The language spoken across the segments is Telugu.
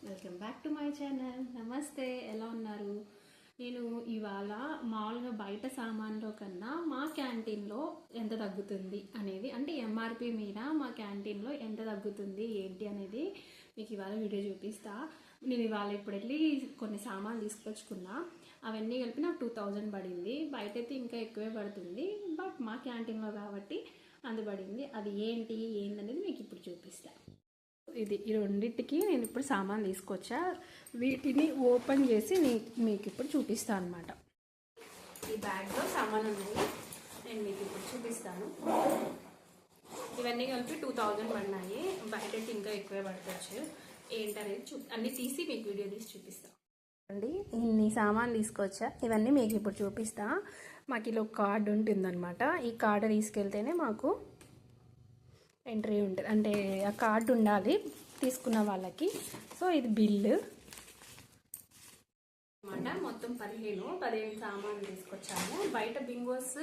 Welcome back to my channel. నమస్తే, ఎలా ఉన్నారు? నేను ఇవాళ మామూలుగా బయట సామాన్లో కన్నా మా క్యాంటీన్లో ఎంత తగ్గుతుంది అనేది, అంటే ఎంఆర్పి మీద మా క్యాంటీన్లో ఎంత తగ్గుతుంది ఏంటి అనేది మీకు ఇవాళ వీడియో చూపిస్తా. నేను ఇవాళ ఇప్పుడు వెళ్ళి కొన్ని సామాన్లు తీసుకొచ్చుకున్నా. అవన్నీ కలిపి నాకు 2000 పడింది. బయట అయితే ఇంకా ఎక్కువే పడుతుంది, బట్ మా క్యాంటీన్లో కాబట్టి అందుబడింది. అది ఏంటనేది మీకు ఇప్పుడు చూపిస్తా. ఈ రెండింటికి నేను ఇప్పుడు సామాన్ తీసుకొచ్చా. వీటిని ఓపెన్ చేసి మీకు ఇప్పుడు చూపిస్తాను అనమాట. ఈ బ్యాగ్లో సామాన్ ఉన్నాయి, నేను మీకు ఇప్పుడు చూపిస్తాను. ఇవన్నీ కలిపి 2000 పడినాయి. బయట ఇంకా ఎక్కువే పడవచ్చు. ఏంటనేది అన్నీ తీసి మీకు వీడియో తీసి చూపిస్తాను అండి. ఇన్ని సామాన్ తీసుకొచ్చా, ఇవన్నీ మీకు ఇప్పుడు చూపిస్తా. మాకు ఇలా ఒక కార్డు ఉంటుందన్నమాట. ఈ కార్డు తీసుకెళ్తేనే మాకు ఎంట్రీ ఉంటుంది, అంటే ఆ కార్డు ఉండాలి తీసుకున్న వాళ్ళకి. సో ఇది బిల్లు అనమాట. మొత్తం 15 సామాన్లు తీసుకొచ్చాము. బయట బింగోస్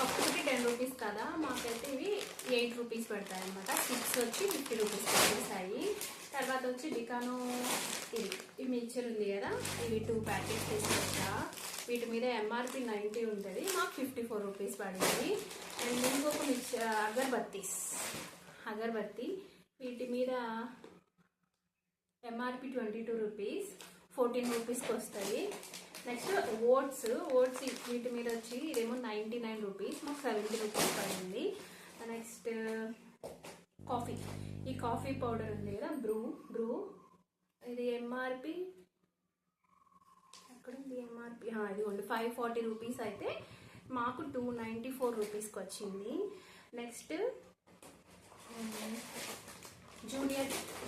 ఒక్కటి 10 రూపీస్ కదా, మాకైతే ఇవి 8 రూపీస్ పడతాయి అనమాట. 6 వచ్చి 50 రూపీస్ పడేసాయి. తర్వాత వచ్చి డికానో ఈ మిక్చర్ ఉంది కదా, ఇవి 2 ప్యాకెట్స్ తీసుకొచ్చా. వీటి మీద ఎంఆర్పి 90 ఉంటుంది, మాకు 54 రూపీస్ పడింది. అండ్ ఇంకొక మిక్చర్ అగర్బత్తి, వీటి మీద ఎంఆర్పి 22 రూపీస్, 14 రూపీస్కి వస్తుంది. నెక్స్ట్ ఓట్స్ వీటి మీద వచ్చి ఇదేమో 99 రూపీస్, మాకు 70 రూపీస్ పడింది. నెక్స్ట్ ఈ కాఫీ పౌడర్ ఉంది కదా, బ్రూ ఇది ఎంఆర్పి ఎక్కడుంది? ఎంఆర్పి ఇదిగోండి 540 రూపీస్ అయితే మాకు 294 రూపీస్కి వచ్చింది. నెక్స్ట్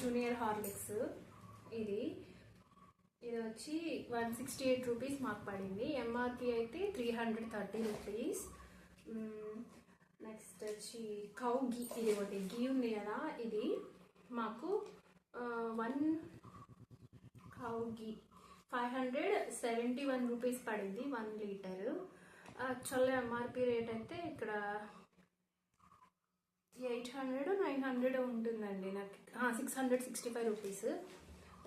జూనియర్ హార్లిక్స్ ఇది వచ్చి 168 రూపీస్ మాకు పడింది. ఎంఆర్పి అయితే 330 రూపీస్. నెక్స్ట్ వచ్చి కౌ గీ, ఇది ఒకటి గీ ఉంది కదా, ఇది మాకు 1 కౌ గీ 571 రూపీస్ పడింది 1 లీటరు. యాక్చువల్గా ఎంఆర్పి రేట్ అయితే ఇక్కడ 800-900 ఉంటుందండి. నాకు 665 రూపీస్.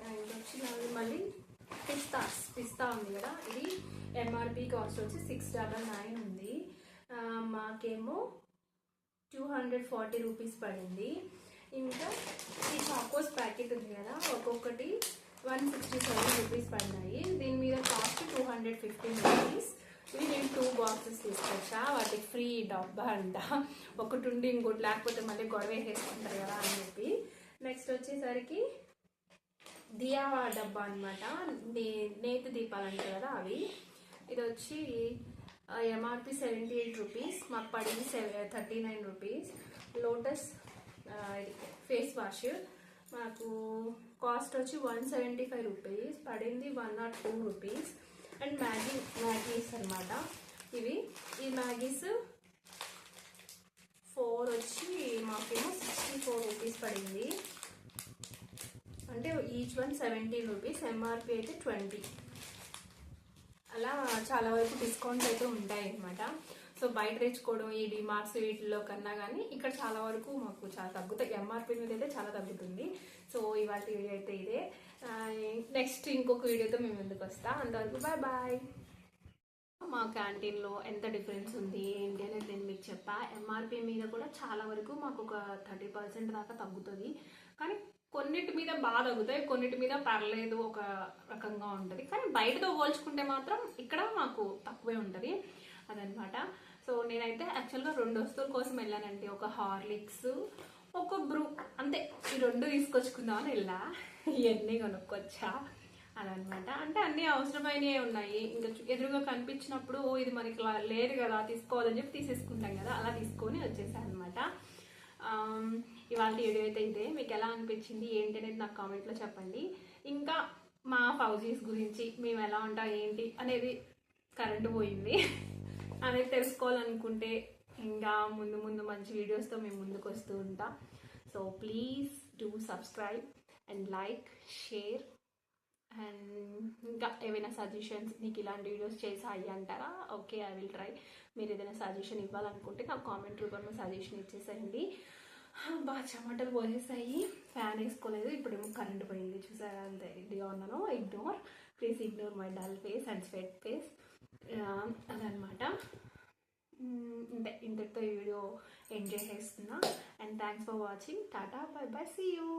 అండ్ వచ్చి మళ్ళీ పిస్తా ఉంది కదా, ఇది ఎంఆర్పి కాస్ట్ వచ్చి 699 ఉంది. మాకేమో 240 రూపీస్ పడింది. ఇంకా ఈ చాకోస్ ప్యాకెట్ ఉంది కదా, ఒక్కొక్కటి 167 రూపీస్ పడినాయి. దీని మీద కాస్ట్ 215 రూపీస్. ఇవి నేను 2 బాక్సెస్ తీసుకొచ్చా, వాటికి ఫ్రీ డబ్బా అంట. ఒకటి ఉండి ఇంకోటి లేకపోతే మళ్ళీ గొడవ వేసేసుకుంటారు కదా అని చెప్పి. నెక్స్ట్ వచ్చేసరికి దియా డబ్బా అనమాట, నేతి దీపాలు అంటారు కదా అవి. ఇది వచ్చి ఎంఆర్పి 78 రూపీస్, మాకు పడింది 39 రూపీస్. లోటస్ ఫేస్ వాష్ మాకు కాస్ట్ వచ్చి 175 రూపీస్, పడింది 102 రూపీస్. అండ్ మ్యాగీస్ అనమాట, ఈ మ్యాగీస్ 4 వచ్చి మాకేమో 64 రూపీస్ పడింది. అంటే ఈచ్ వన్ 17 రూపీస్, ఎంఆర్పి అయితే 20. అలా చాలా వరకు డిస్కౌంట్స్ అయితే ఉంటాయి అనమాట. సో బయట తెచ్చుకోవడం ఈ డిమార్ట్స్ వీటిలో కన్నా కానీ ఇక్కడ చాలా వరకు మాకు చాలా తగ్గుతాయి. ఎంఆర్పి మీద అయితే చాలా తగ్గుతుంది. సో ఇవాళ వీడియో అయితే ఇదే. నెక్స్ట్ ఇంకొక వీడియోతో మేము ముందుకు వస్తా. అంతవరకు బాయ్. మా క్యాంటీన్లో ఎంత డిఫరెన్స్ ఉంది ఏంటి అనేది నేను మీకు చెప్పా. ఎంఆర్పి మీద కూడా చాలా వరకు మాకు ఒక 30% దాకా తగ్గుతుంది. కానీ కొన్నిటి మీద బాగా తగ్గుతాయి, కొన్నిటి మీద పర్లేదు, ఒక రకంగా ఉంటుంది. కానీ బయటతో పోల్చుకుంటే మాత్రం ఇక్కడ మాకు తక్కువే ఉంటుంది అదనమాట. సో నేనైతే యాక్చువల్గా 2 వస్తువుల కోసం వెళ్ళానంటే, ఒక హార్లిక్స్, ఒక బ్రూ, అంతే. ఈ 2 తీసుకొచ్చుకుందామని వెళ్ళా, ఇవన్నీ కొనుక్కొచ్చా అదనమాట. అంటే అన్నీ అవసరమైనవి ఉన్నాయి. ఇంకా ఎదురుగా కనిపించినప్పుడు ఇది మనకి లేదు కదా తీసుకోవాలని చెప్పి తీసేసుకుంటాం కదా, అలా తీసుకొని వచ్చేసాను అనమాట. ఇవాళ వీడియో అయితే ఇదే. మీకు ఎలా అనిపించింది ఏంటి అనేది నాకు కామెంట్లో చెప్పండి. ఇంకా మా ఫౌజీస్ గురించి మేము ఎలా ఉంటాం ఏంటి అనేది, కరెంటు పోయింది అనేది తెలుసుకోవాలనుకుంటే ఇంకా ముందు మంచి వీడియోస్తో మేము ముందుకు వస్తూ ఉంటాం. So please do subscribe and like, share. And ఇంకా ఏమైనా సజెషన్స్, నీకు ఇలాంటి వీడియోస్ చేసాయి అంటారా? Okay, I will try. మీరు ఏదైనా సజెషన్ ఇవ్వాలనుకుంటే నాకు కామెంట్ రూపంలో సజెషన్ ఇచ్చేసేయండి. బాగా చెమటలు పోసేసాయి. ఫ్యాన్ వేసుకోలేదు, ఇప్పుడేమో కరెంట్ పోయింది. చూసారా అంత రెడీగా ఉన్నాను. Ignore, please ignore my dull face and sweat face. అదనమాట. ఇంతటితో ఈ వీడియో ఎంజాయ్ చేస్తున్నా. And thanks for watching. Tata, bye bye, see you.